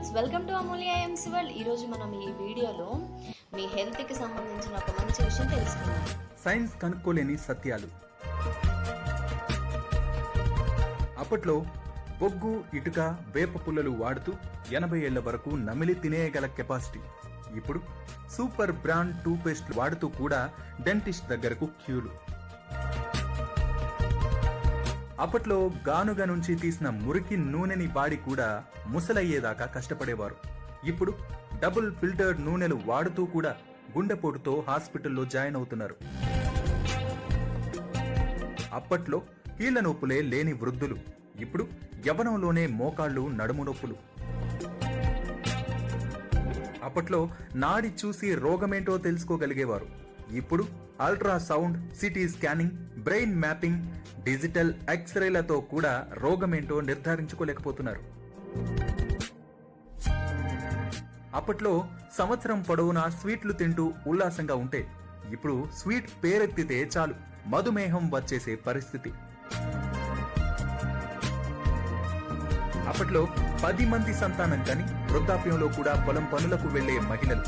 Friends, welcome to Amulya IMC world. ఈరోజు మనం ఈ వీడియోలో మీ హెల్త్కి సంబంధించిన ఒక మంచి విషయం తెలుసుకుందాం. సైన్స్ కనుక్కోలేని సత్యాలు. అప్పట్లో బొగ్గు, ఇటుక, వేప పుల్లలు వాడుతూ 80 ఏళ్ల వరకు నమిలి తినేయగల కెపాసిటీ. ఇప్పుడు సూపర్ బ్రాండ్ టూత్పేస్ట్ వాడుతూ కూడా డెంటిస్ట్ దగ్గరకు క్యూలు. అప్పట్లో గానుగ నుంచి తీసిన మురికి నూనెని వాడి కూడా ముసలయ్యేదాకా కష్టపడేవారు. ఇప్పుడు డబుల్ ఫిల్టర్డ్ నూనెలు వాడుతూ కూడా గుండెపోటుతో హాస్పిటల్లో జాయిన్ అవుతున్నారు. అప్పట్లో కీళ్ల నొప్పులే లేని వృద్ధులు ఇప్పుడు యవ్వనంలోనే మోకాళ్లు, నడుము నొప్పులు. అప్పట్లో నాడి చూసి రోగమేంటో తెలుసుకోగలిగేవారు. ఇప్పుడు ultrasound, CT scanning, brain mapping, digital ఎక్స్రేలతో కూడా రోగమేంటో నిర్ధారించుకోలేకపోతున్నారు. అప్పట్లో సంవత్సరం పొడవునా స్వీట్లు తింటూ ఉల్లాసంగా ఉంటే ఇప్పుడు స్వీట్ పేరెత్తితే చాలు మధుమేహం వచ్చేసే పరిస్థితి. అప్పట్లో 10 మంది సంతానం కని వృద్ధాప్యంలో కూడా పొలం పనులకు వెళ్లే మహిళలు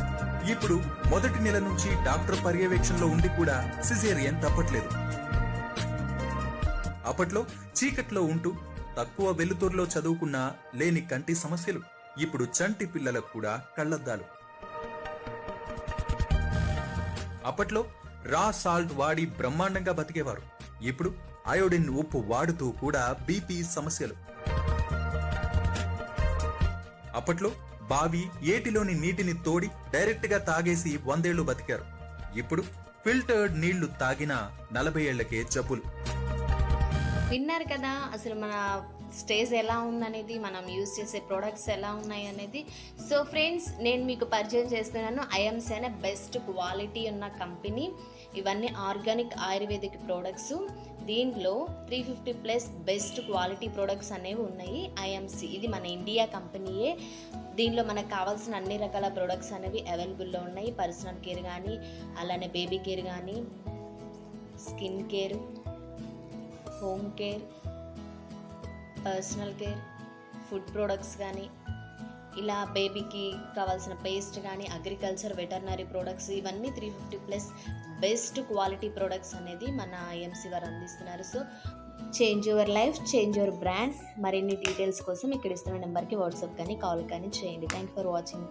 ఇప్పుడు మొదటి నెల నుంచి డాక్టర్ పర్యవేక్షణలో ఉండి కూడా సిజేరియన్ తప్పట్లేదు. అప్పట్లో చీకట్లో ఉంటూ తక్కువ వెలుతురులో చదువుకున్నా లేని కంటి సమస్యలు ఇప్పుడు చంటి పిల్లలకు కూడా కళ్లద్దాలు. అప్పట్లో రా సాల్ట్ వాడి బ్రహ్మాండంగా బతికేవారు. ఇప్పుడు అయోడిన్ ఉప్పు వాడుతూ కూడా బీపీ సమస్యలు. అప్పట్లో బావి, ఏటిలోని నీటిని తోడి డైరెక్ట్ గా తాగేసి 100 ఏళ్లు బతికారు. ఇప్పుడు ఫిల్టర్డ్ నీళ్లు తాగినా 40 ఏళ్లకే జబ్బులు. విన్నారు కదా, అసలు మన స్టేజ్ ఎలా ఉందనేది, మనం యూజ్ చేసే ప్రొడక్ట్స్ ఎలా ఉన్నాయి అనేది. సో ఫ్రెండ్స్, నేను మీకు పరిచయం చేస్తున్నాను ఐఎమ్సీ అనే బెస్ట్ క్వాలిటీ ఉన్న కంపెనీ. ఇవన్నీ ఆర్గానిక్ ఆయుర్వేదిక్ ప్రోడక్ట్స్. దీంట్లో 350+ బెస్ట్ క్వాలిటీ ప్రొడక్ట్స్ అనేవి ఉన్నాయి. ఐఎమ్సీ ఇది మన ఇండియా కంపెనీయే. దీనిలో మనకు కావాల్సిన అన్ని రకాల ప్రొడక్ట్స్ అనేవి అవైలబుల్లో ఉన్నాయి. పర్సనల్ కేర్ కానీ, అలానే బేబీ కేర్ కానీ, skin care, home care, personal care, food products కానీ, ఇలా బేబీకి కావాల్సిన పేస్ట్ కానీ, అగ్రికల్చర్, వెటర్నరీ ప్రొడక్ట్స్, ఇవన్నీ 350+ బెస్ట్ క్వాలిటీ ప్రొడక్ట్స్ అనేది మన ఐఎమ్సీ వారు అందిస్తున్నారు. So change your life, change your brand. మరిన్ని డీటెయిల్స్ కోసం ఇక్కడ ఇస్తున్న నెంబర్కి వాట్సాప్ కానీ కాల్ కానీ చేయండి. Thank you for watching.